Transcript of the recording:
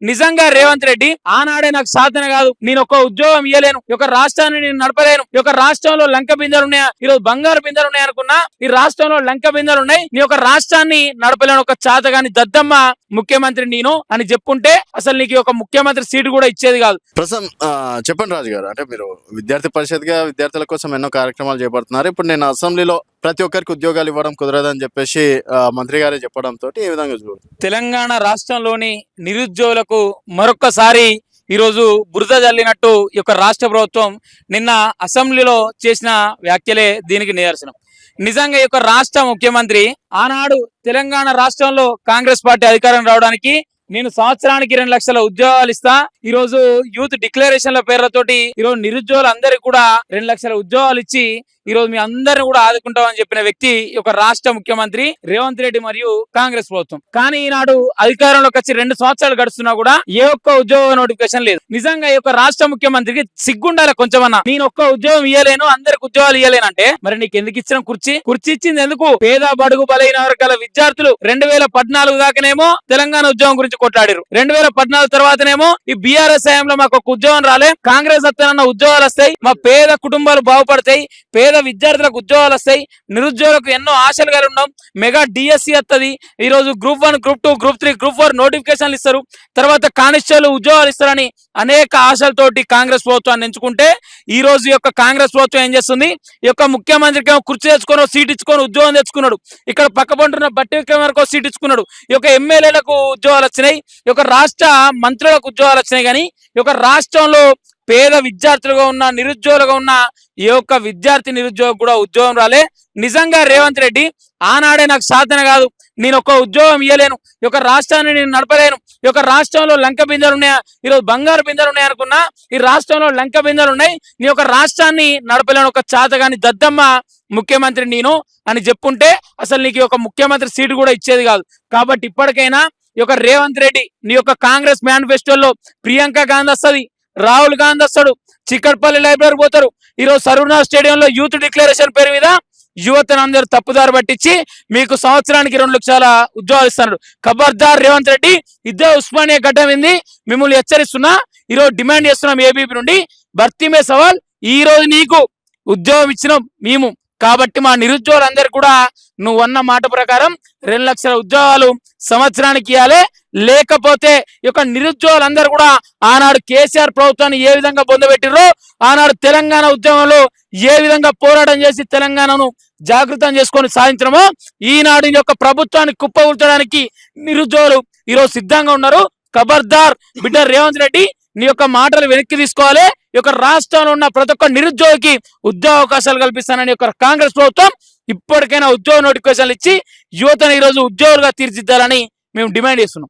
నిజంగా రేవంత్ రెడ్డి ఆనాడే నాకు సాధన కాదు, నేను ఒక ఉద్యోగం ఇయ్యలేను, ఒక రాష్ట్రాన్ని నేను నడపలేను, ఒక రాష్ట్రంలో లంక బిందెలు ఉన్నాయా, ఈరోజు బంగారు బిందెలు ఉన్నాయి అనుకున్నా, ఈ రాష్ట్రంలో లంక బిందెలు ఉన్నాయి, నీ ఒక రాష్ట్రాన్ని నడపలేను, ఒక చాతగాని దద్దమ్మ ముఖ్యమంత్రి నేను అని చెప్పుంటే అసలు నీకు ఒక ముఖ్యమంత్రి సీటు కూడా ఇచ్చేది కాదు. ప్రస్తుతం చెప్పండి రాజు గారు, అంటే మీరు విద్యార్థి పరిషత్గా విద్యార్థుల కోసం ఎన్నో కార్యక్రమాలు చేపడుతున్నారు. ఇప్పుడు నేను అసెంబ్లీలో ప్రతి ఒక్కరికి ఉద్యోగాలు ఇవ్వడం కుదరదని చెప్పేసి మంత్రి గారే చెప్పడంతో ఏ విధంగా చూడండి? తెలంగాణ రాష్ట్రంలోని నిరుద్యోగులకు మరొక్కసారి ఈరోజు బురద జల్లినట్టు ఈ యొక్క రాష్ట్ర ప్రభుత్వం నిన్న అసెంబ్లీలో చేసిన వ్యాఖ్యలే దీనికి నిదర్శనం. నిజంగా ఈ యొక్క రాష్ట్ర ముఖ్యమంత్రి ఆనాడు తెలంగాణ రాష్ట్రంలో కాంగ్రెస్ పార్టీ అధికారం రావడానికి నేను సంవత్సరానికి 2 లక్షల ఉద్యోగాలు ఇస్తా, ఈ రోజు యూత్ డిక్లరేషన్ల పేర్లతోటి ఈరోజు నిరుద్యోగులు అందరికి కూడా 2 లక్షల ఉద్యోగాలు ఇచ్చి ఈ రోజు మీ అందరిని కూడా ఆదుకుంటామని చెప్పిన వ్యక్తి ఈ యొక్క రాష్ట్ర ముఖ్యమంత్రి రేవంత్ రెడ్డి మరియు కాంగ్రెస్ ప్రభుత్వం. కానీ ఈనాడు అధికారంలోకి వచ్చి 2 సంవత్సరాలు గడుస్తున్నా కూడా ఏ ఒక్క ఉద్యోగ నోటిఫికేషన్ లేదు. నిజంగా ఈ యొక్క రాష్ట్ర ముఖ్యమంత్రికి సిగ్గుండాలి కొంచెమన్నా. నేను ఒక్క ఉద్యోగం ఇయ్యలేను, అందరికి ఉద్యోగాలు ఇయ్యలేనంటే మరి నీకు ఎందుకు ఇచ్చిన కుర్చీ ఇచ్చింది ఎందుకు? పేద బడుగు బలైన వర్గాల విద్యార్థులు 2014 దాకానేమో తెలంగాణ ఉద్యోగం గురించి కొట్లాడారు, 2014 తర్వాతనేమో ఈ బీఆర్ఎస్ హయాంలో మాకు ఒక ఉద్యోగం రాలే, కాంగ్రెస్ వస్తానన్న ఉద్యోగాలు వస్తాయి, మా పేద కుటుంబాలు బాగుపడతాయి, పేద విద్యార్థులకు ఉద్యోగాలు వస్తాయి, నిరుద్యోగులకు ఎన్నో ఆశలు కలిగి ఉన్నాం, మెగా డిఎస్సి వస్తుంది, ఈ రోజు గ్రూప్ 1 గ్రూప్ 2 గ్రూప్ 3 గ్రూప్ 4 నోటిఫికేషన్లు ఇస్తారు, తర్వాత కానిస్టేబుల్ ఉద్యోగాలు ఇస్తారని అనేక ఆశలతోటి కాంగ్రెస్ ప్రభుత్వాన్ని ఎంచుకుంటే ఈ రోజు యొక్క కాంగ్రెస్ ప్రభుత్వం ఏం చేస్తుంది? ఈ యొక్క ముఖ్యమంత్రికి కుర్చీ తెచ్చుకొని సీట్ ఇచ్చుకొని ఉద్యోగం తెచ్చుకున్నాడు, ఇక్కడ పక్కపంటున్న బట్టి విక్రమార్కో సీట్ ఇచ్చుకున్నాడు, ఈ యొక్క ఎమ్మెల్యేలకు ఉద్యోగాలు వచ్చినాయి, ఈ యొక్క రాష్ట్ర మంత్రులకు ఉద్యోగాలు వచ్చినాయి, కానీ ఈ యొక్క రాష్ట్రంలో పేద విద్యార్థులుగా ఉన్న నిరుద్యోగులుగా ఉన్న ఏ ఒక్క విద్యార్థి నిరుద్యోగం కూడా ఉద్యోగం రాలే. నిజంగా రేవంత్ రెడ్డి ఆనాడే నాకు సాధన కాదు, నేను ఒక ఉద్యోగం ఇయ్యలేను, ఈ యొక్క రాష్ట్రాన్ని నేను నడపలేను, ఈ యొక్క రాష్ట్రంలో లంక బిందెలు ఉన్నాయా, ఈరోజు బంగారు బిందెలు ఉన్నాయి అనుకున్నా, ఈ రాష్ట్రంలో లంక బిందెలు ఉన్నాయి, నీ ఒక రాష్ట్రాన్ని నడపలేను, ఒక చాతగాని దద్దమ్మ ముఖ్యమంత్రి నేను అని చెప్పుంటే అసలు నీకు ఒక ముఖ్యమంత్రి సీటు కూడా ఇచ్చేది కాదు. కాబట్టి ఇప్పటికైనా ఈ యొక్క రేవంత్ రెడ్డి నీ యొక్క కాంగ్రెస్ మేనిఫెస్టోలో ప్రియాంక గాంధీ వస్తుంది, రాహుల్ గాంధీ వస్తాడు, చిక్కడపల్లి లైబ్రరీ పోతారు, ఈరోజు సరూనా స్టేడియంలో యూత్ డిక్లరేషన్ పేరు మీద యువతను అందరూ తప్పుదారి పట్టించి మీకు సంవత్సరానికి 2 లక్షల ఉద్యోగాలు ఇస్తున్నారు. ఖబర్దార్ రేవంత్ రెడ్డి, ఇదే ఉస్మానియా గడ్డ వింది, మిమ్మల్ని హెచ్చరిస్తున్నా, ఈరోజు డిమాండ్ చేస్తున్నాం ఏబీపీ నుండి, భర్తీ మే సవాల్, ఈ రోజు నీకు ఉద్యోగం ఇచ్చినాం మేము, కాబట్టి మా నిరుద్యోగులందరూ కూడా నువ్వు అన్న మాట ప్రకారం 2 లక్షల ఉద్యోగాలు సంవత్సరానికి ఇవ్వాలి, లేకపోతే ఈ యొక్క నిరుద్యోగులందరూ కూడా ఆనాడు కేసీఆర్ ప్రభుత్వాన్ని ఏ విధంగా పొందబెట్టిరో, ఆనాడు తెలంగాణ ఉద్యమంలో ఏ విధంగా పోరాటం చేసి తెలంగాణను జాగృతం చేసుకొని సాధించడమో ఈనాడు యొక్క ప్రభుత్వాన్ని కుప్పగూల్చడానికి నిరుద్యోగులు ఈరోజు సిద్ధంగా ఉన్నారు. ఖబర్దార్ బిడ్డ రేవంత్ రెడ్డి, నీ యొక్క మాటలు వెనక్కి తీసుకోవాలి, ఈ యొక్క రాష్ట్రంలో ఉన్న ప్రతి ఒక్క నిరుద్యోగికి ఉద్యోగ అవకాశాలు కల్పిస్తానని యొక్క కాంగ్రెస్ ప్రభుత్వం ఇప్పటికైనా ఉద్యోగ నోటిఫికేషన్లు ఇచ్చి యువతను ఈరోజు ఉద్యోగులుగా తీర్చిదిద్దాలని మేము డిమాండ్ చేస్తున్నాం.